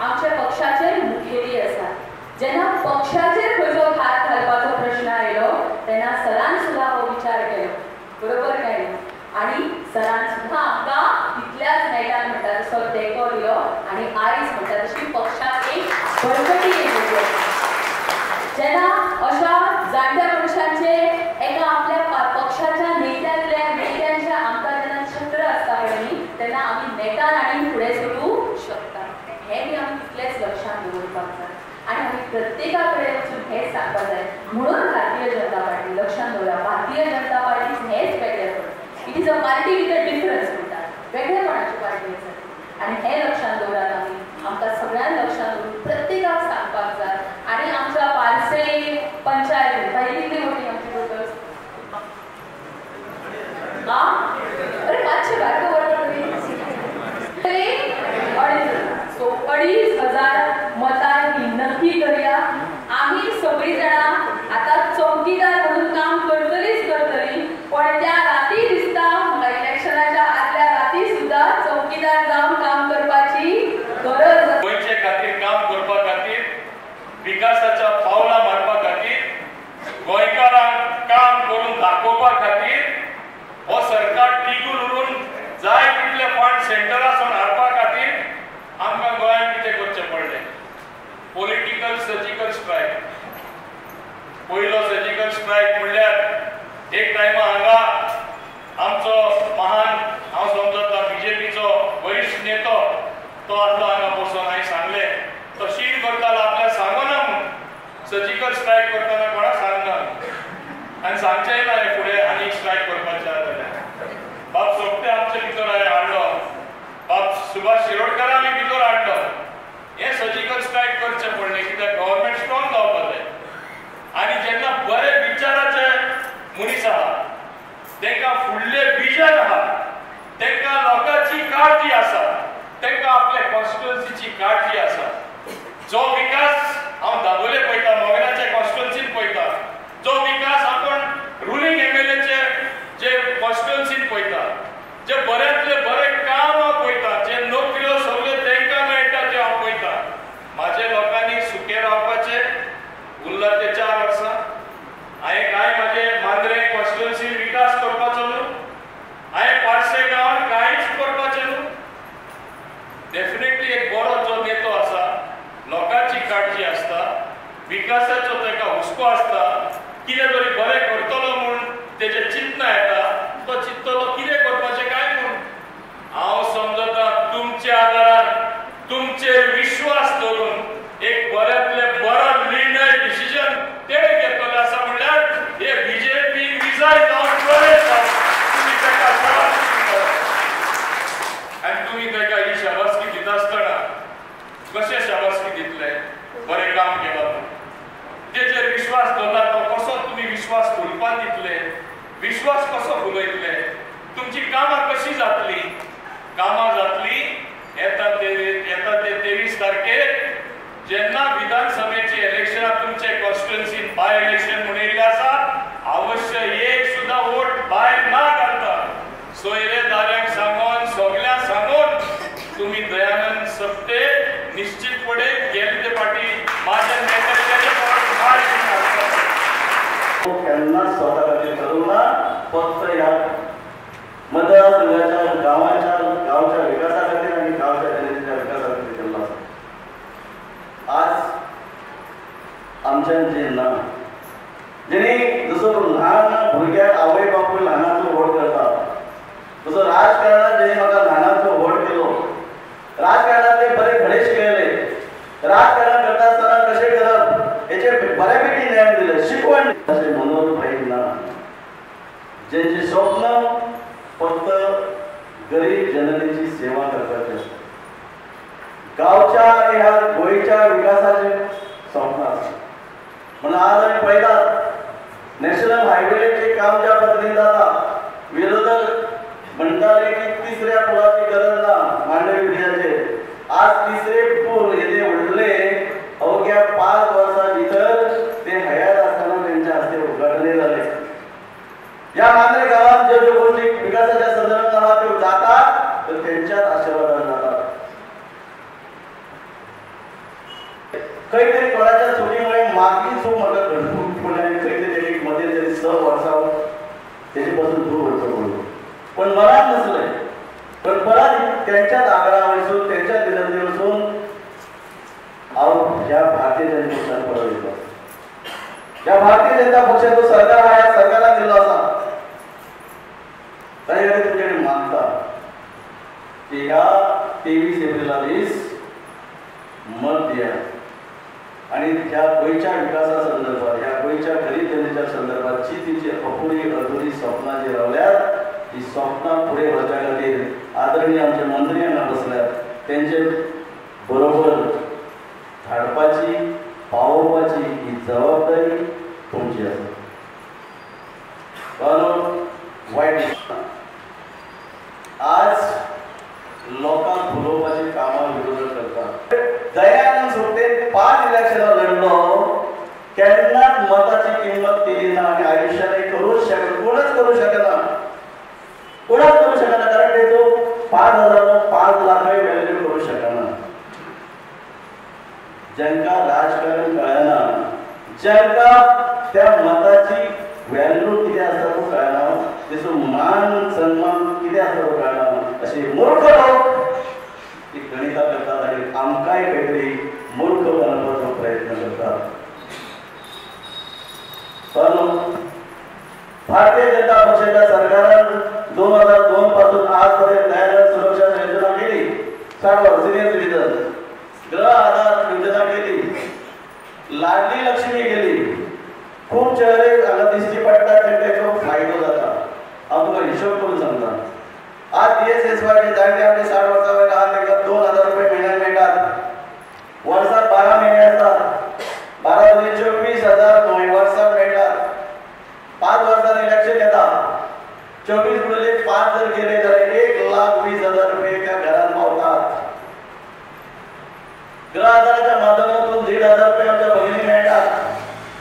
आमच्या पक्षाचे मुखेली आसा. जेन्ना पक्षाचेर खंयचो हात घालपाचो प्रश्न आयलो तेन्ना सरान सुद्धा हो विचार केलो, बरोबर काय न्ही? आणि सरान सुद्धा आमकां तितल्याच नेटान म्हणटा तसो तेंको दिलो आणि आयज म्हणटा तशी पक्षाक एक बळकटी येयली. जेन्ना अशा जाणट्या मनशांचे एका आपल्या पक्षाच्या नेत्यांचे आमकां जेन्ना छत्र आसता पळय तेन्ना आमी नेटान आनी फुडें सरूंक शकता. हें बी आमी तितलेंच लक्षांत दवरपाक जाय आणि आमी प्रत्येका कडेन वचून हेंच सांगपाक जाय. म्हणून भारतीय जनता पार्टी लक्षांत दवरा, भारतीय जनता पार्टी हेंच वेगळेपण. It is a party with a difference म्हणटात, वेगळेपणाची पार्टी आसा आणि हें लक्षांत दवरात आमी. आमकां सगळ्यांक लक्षांत दवरून प्रत्येकाक सांगपाक जाय. आणि आमच्या पालसे पंचायत कितली मोठी आमची टोटल अरे 500 भायर दवरता तुमी 2,500 मतां ही नक्की करूया. आम्ही सगळी जाणां आतां चौकीदार म्हणून काम करतलीच करतली, पण त्या राती दिसता म्हाका इलेक्शनाच्या आदल्या राती सुद्धा चौकीदार जावन काम करपाची गरज. गोंयचे खातीर काम करपा खातीर, विकासाच्या पावलां मारपा खातीर, गोंयकारांक काम करून दाखोवपा खातीर हो सरकार टिकून उरून जाय तितले फंड सेंटरासून हाडपा खातीर आमकां गोंयांत कितें करचें पडलें. Political surgical strike. पयलो सर्जिकल स्ट्रायक म्हणल्यार एक टायमा हांगा आमचो महान हांव समजता बीजेपीचो वरिश्ठ नेतो तो आसलो हांगा बसून. हांवें सांगलें तो शीण करतालो आपल्याक सांगना म्हणून, सर्जिकल स्ट्रायक करतना कोणाक सांगना आनी सांगचेंय ना हे फुडें आनी स्ट्रायक करपाचें जाल्यार. बाब सोपटे आमचे भितर हाडलो, बाब सुभाष शिरोडकर आमी भितर हाडलो. हे सर्जिकल स्ट्रायक करचें पडलें कित्याक गव्हर्मेंट स्ट्रॉंग जावपा जाय. आनी जेन्ना बरे विचाराचे मनीस आहा, तांकां फुडले विजन आहा, तांकां लोकांची काळजी आसा, तांकां आपल्या कॉन्स्टिट्युएन्सीची काळजी आसा. जो विकास हांव दाबोले पळयता, मोगराच्या कॉन्स्टिट्युएन्सीन पळयता, जो विकास आपण रुलींग एमएलएचे जे कॉन्स्टिट्युएन्सीन पळयता, जे बऱ्यांतले बरे काम हांव पळयता, जे नोकऱ्यो सगळ्यो तांकां मेळटा ते हांव पळयता. म्हाजे लोकांनी सुखे रावपाचे उरला ते 4 वर्सां. हांवें कांय म्हाजे मांद्रे कॉन्स्टिट्युएन्सीन विकास करपाचो न्हू, हांवें पार्से गांवांत कांयच करपाचें न्हू. डेफिनेटली एक बरो जो नेतो आसा, लोकांची काळजी आसता, विकासाचो ताका हुस्को आसता, कितें तरी बरें करतलो म्हूण तेजें चिंतना येता, तो चिंततलो कितें करपाचें काय म्हूण. हांव समजता तुमच्या आदारान, तुमचेर विश्वास दवरून एक बऱ्यांतले बरो निर्णय डिसिजन तेणे घेतलेलो आसा म्हणल्यार हे बीजेपी विजय जावन प्रवेश जावन तुमी ताका शाबासकी दितात. आनी तुमी ताका ही शाबासकी दिता आसतना कशें शाबासकी दितले? बरें काम केलां म्हणून. तेजेर विश्वास दवरला तो कसो तुमी विश्वास फुलपाक दितले? विश्वास कसो फुलयतले? तुमची कामां कशी जातली? कामां जातली येता ते 23 तारखेर जेन्ना विधानसभेची इलेक्शनां तुमचे कॉन्स्टिट्युएन्सीन बाय इलेक्शन म्हणून येयल्लें आसा. अवश्य एक सुद्धा वोट भायर ना घालता. सोयरे दाऱ्यांक सांगून सगळ्यांक सांगून तुमी दयानंद सप्ते निश्चितपणे गेले ते फाटी माझ्या नेत्याचे भायर केन्ना स्वता खातीर करूंक ना, फक्त ह्या मतदारसंघाच्या गांवच्या विकासा खातीर आनी गांवच्या जनतेच्या विकासा खातीर केल्लो आसा. आज आमच्यान जें ना, जेणे जसो ल्हान भुरग्याक आवय बापूय ल्हानाचो व्हड करता, तसो राजकारणांत जेणे म्हाका ल्हानाचो व्हड केलो, राजकारणांतले बरे धडे शिकयले, राजकारण करता आसतना कशें करप हेचे बऱ्यापैकी ज्ञान दिलें, शिकवण अशें मनोहर भाई ना, जेंचे स्वप्न फक्त गरीब जनतेची सेवा करपाचें आसता. गांवच्या आनी ह्या गोंयच्या विकासाचे स्वप्न आसा. म्हणून आज आमी पळयतात नॅशनल हायवेचे काम ज्या पद्दतीन जाता, विरोधक म्हणटाले की 3ऱ्या पुलाची गरज ना मांडवी ब्रिजाचेर. आज 3रे पूल येदे व्हडले अवघ्या 5 वर्सां भितर ते हयात आसतना तेंच्या हस्ते उद्घाटन जाले. ह्या मांद्रे गांवांत ज्यो ज्यो गोष्टी विकासाच्या संदर्भात आहा त्यो जातात तर तेंच्याच आशिर्वादान जातात. खंय तरी कोणाच्या चुकीमुळे मागील चूक म्हाका घडून पडली आनी खंय तरी मध्ये तरी 6 वर्सां तेजे पासून दूर वचपाक पडलो. पण मनात नसलें. पण परत त्यांच्याच आग्रा वचून त्यांच्या दिलांनी वचून हांव ह्या भारतीय जनता पक्षान परत येयलो. ह्या भारतीय जनता पक्षाचो सरकार हा ह्या सरकाराक दिल्लो आसा. ताचे खातीर तुमचे कडेन मागता की ह्या 23 एप्रिला दीस मत दिया आणि ह्या गोंयच्या विकासा संदर्भात ह्या गोंयच्या गरीब जनतेच्या संदर्भात जी तिची अपुरी अधुरी स्वप्नां जी रावल्यात ही स्वप्नां फुडें व्हरच्या खातीर आदरणीय आमचे मंत्री हांगा बसल्यात तेंचे बरोबर धाडपाची पावोवपाची ही जबाबदारी तुमची आसा. वायट आज लोकांक फुलोवपाची कामां विरोध करतात. दयानंद सोपटेन 5 इलेक्शनां लढलो केन्नाच मताची किंमत केली ना आणि आयुष्यात कोणच करू शकना कारण तेजो 5,000 5 लाखाय व्हॅल्यू करू शकना. ज्यांका राजकारण कळना ज्यांका त्या मताची व्हॅल्यू कितें आसा तो कळना तेजो मान सन्मान कितें आसा तो कळना अशे मूर्ख लोक ती गणितां करतात आणि आमकांय खंय मूर्ख बनवपाचो प्रयत्न करतात. पण भारतीय जनता पक्षाच्या सरकारान 2002 पासून आजपर्यंत दयानंद सुरक्षा योजना केली. 60 वर्ष सिनियर सिटीजन गृह आधार योजना केली. लाडली लक्ष्मी केली. खूप चेहरे हांगा दिश्टी पडटात तेंचो फायदो जाता. हांव तुका हिशोब करून सांगता. आज DSSY जाणटे आपले 60 वर्सां वयर आहात तांकां 2,000 रुपये म्हयन्याक मेळटात. वर्साक 12 महिने आसतात. 12 दुनी 24,000 वर्साक मेळटात. 5 वर्सांनी इलेक्शन येता. 24 गुणिले 5 जर केले जाल्यार 1,20,000 रुपये त्या घरात पावतात. गृह आधाराच्या माध्यमातून 1,500 रुपये आमच्या भगिनी मेळटात.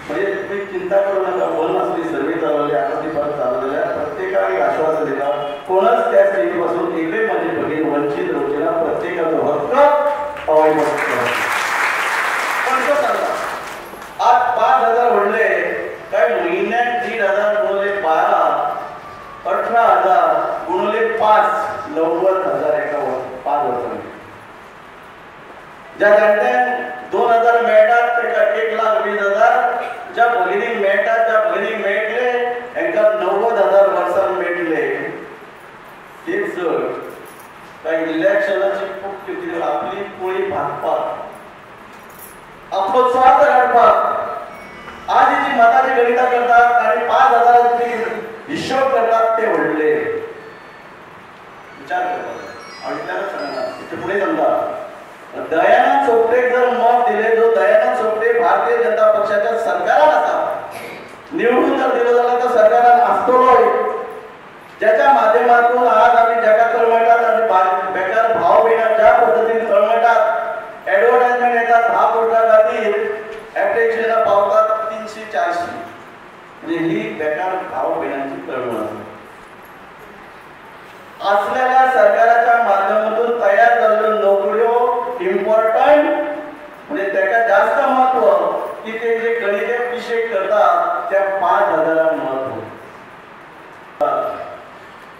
म्हणजे तुम्ही चिंता करू नका. बोनसली सर्वे चालवली आता ती परत चालू झाल्या. प्रत्येकाने आश्वासन दिला कोणच त्या स्थितीपासून एकही माझी भगिनी वंचित राहूची ना. प्रत्येकाचा हक्क आज 5,000 म्हणले काय महिन्यात 1,500 गुणिले 12 18,000 गुणिले 5 90,000 एका 5 वर्षांनी. ज्या जाणट्यांक 2,000 मेळटात ताका 1,20,000 ज्या भगिनीक मेळटात त्या भगिनीक मेळटले हांकां 90,000 वर्सां मेळटले. तेच जर काय इलेक्शनाची कितें आपली पोळी भागपाक आपलो स्वार्थ काडपाक आज जी मताची गणितां करतात आणि 5,000 हिशोब करतात ते व्हडले विचार करतात. हांव इतल्याच सांगना तेचे फुडें सांगता. दयानंद सोपटेक जर मत दिले जो दयानंद सोपटे भारतीय जनता पक्षाच्या सरकारान आसा निवडून जर दिलो जाल्यार तो सरकारान आसतलो ज्याच्या माध्यमातून आज आम्ही जगात तळमळतात आणि बेकार भाव भयणां ज्या पद्धतीने तळमळतात ॲडव्हर्टायजमेंट येतात 10 कोटा खातीर ॲप्लिकेशनां पावतात 300-400 म्हणजे ही बेकार भाव भयणांची तळमळ असलेल्या सरकाराच्या माध्यमातून तयार झालेल्यो नोकऱ्यो इम्पॉर्टंट म्हणजे त्याका जास्त महत्व की ते जे गणिते पिशेक करतात त्या 5,000 महत्व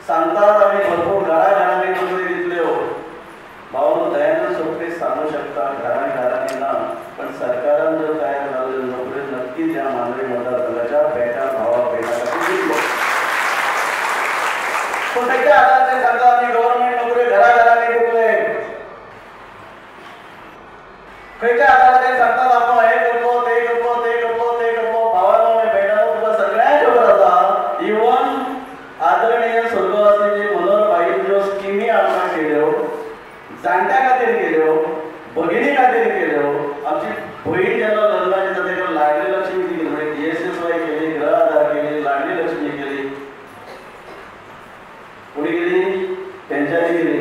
सांगतात. आम्ही भरपूर घराघरांनी नोकरी दितल्यो. भाऊ दयानंद सोपटे सांगू शकतात घराघरांनी ना पण सरकारान जर तयार झालेल्यो नोकऱ्यो नक्कीच या मांद्रे मतदारसंघाच्या बेकार भावा पैशासाठी दितलो. पण त्याच्या आधारे सांगता आम्ही गव्हर्नमेंट नोकरी घराघरांनी दितले. खंयच्या आधाराचेर सांगतात आपण हे करतो ते करतो ते करतो ते करतो. भावानो भेटानो तुका सगळ्यांक खबर आसा. इवन आदरणीय स्वर्गवासी मनोहरभाई ज्यो स्किमी आमकां केल्यो जाणट्या खातीर केल्यो भगिनी खातीर केल्यो आमची भयण जेन्ना लग्नाची जाता तेन्ना लाडली लक्ष्मी केली म्हणजे DSSY केली गृह आधार केली लाडली लक्ष्मी केली. पुढे गेली तेंच्यांनी केली.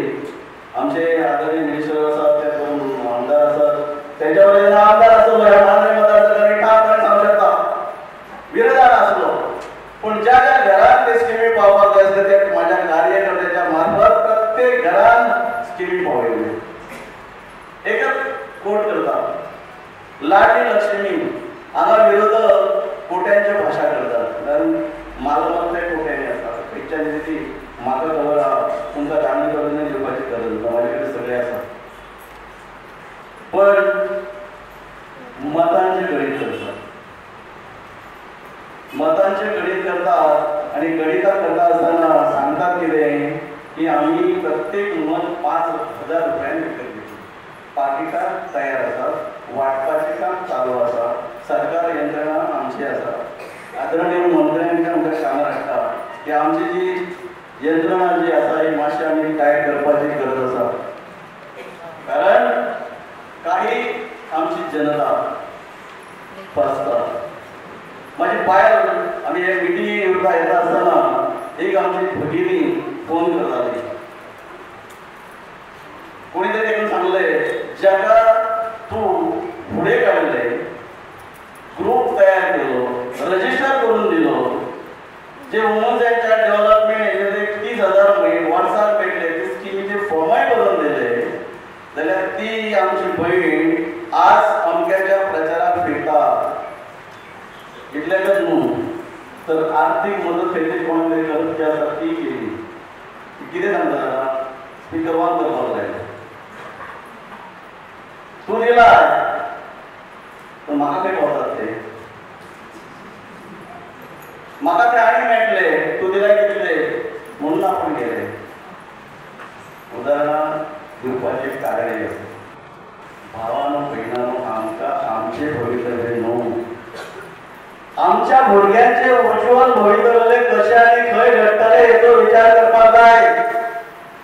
आमचे आदरणीय मिनिस्टर आसात ते दोन आमदार आसात त्यांच्या वयल्यान आमदार आसलो ह्या मांद्रे मतदारसंघात ठामपणे सांगू शकता विरोधात आसलो. पण ज्या ज्या घरात ते स्किमी पावपाक जाय आसले ते माझ्या कार्यकर्त्याच्या मार्फत प्रत्येक घरान स्किमी पावयल्यो. एकच कोट करता लाडली लक्ष्मी हांगा विरोधक कोट्यांच्या भाशा करतात कारण मालमत्ता कोट्यांनी असतात खंयच्यानी ती म्हाका खबर आहा तुमकां दामी करून दिवपाची गरज ना म्हाजे कडेन सगळे आसा पण मतांचे गणित करतात मतांचे गणित करतात आणि गणिता करता आसतना सांगतात कितें की आम्ही प्रत्येक मत 5,000 रुपयांनी विकत घेतली पाकिटां तयार आसात वाटपाचें काम चालू आसा सरकार यंत्रणा आमची आसा आदरणीय मंत्र्यांनी आमकां सांगून हाडटा की आमची जी यंत्रणा जी आसा ही मातशी आमी टायट करपाची गरज आसा कारण काही आमची जनता फसता माझी भायर आमी हे मिटींग येता आसतना एक आमची भगिनी फोन करताली कोणी तरी ताका सांगलें जाका तूं फुडें काडलें ग्रूप तयार केलो रजिस्टर करून दिलो जे वुमन्स अँड चायल्ड डेव्हलपमेंट हेजे 30,000 वर्साक मेळटले ते स्किमीचे फॉर्माय करून दिले जाल्यार ती आमची भयण आज अमक्याच्या प्रचाराक फिरता इतलेंच न्हू तर आर्थीक मदत खंयची कोण तरी करची आसा ती केली कितें सांगता जाणा स्पीकर ऑन करपाक जाय तूं दिला तर म्हाका खंय वतात ते म्हाका ते आनी मेळटले तूं दिला कितले म्हणून आपूण गेले उदाहरणां दिवपाची कारणे आसा भावानो भयणानो आमकां आमचे भवितव्य न्हू आमच्या भुरग्यांचे उज्ज्वल भवितव्य कशे आनी खंय घडटले हेचो विचार करपाक जाय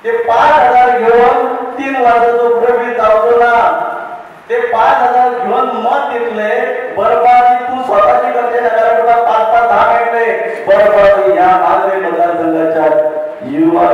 ते 5,000 घेवन 3 वर्साचो प्रवीण जावचो ना ते 5,000 घेवन मत दितले बरबादी तूं स्वताची करचे ना कारण तुका 5-10 मेळटले बरबादी ह्या मालवे मतदारसंघाच्या युवा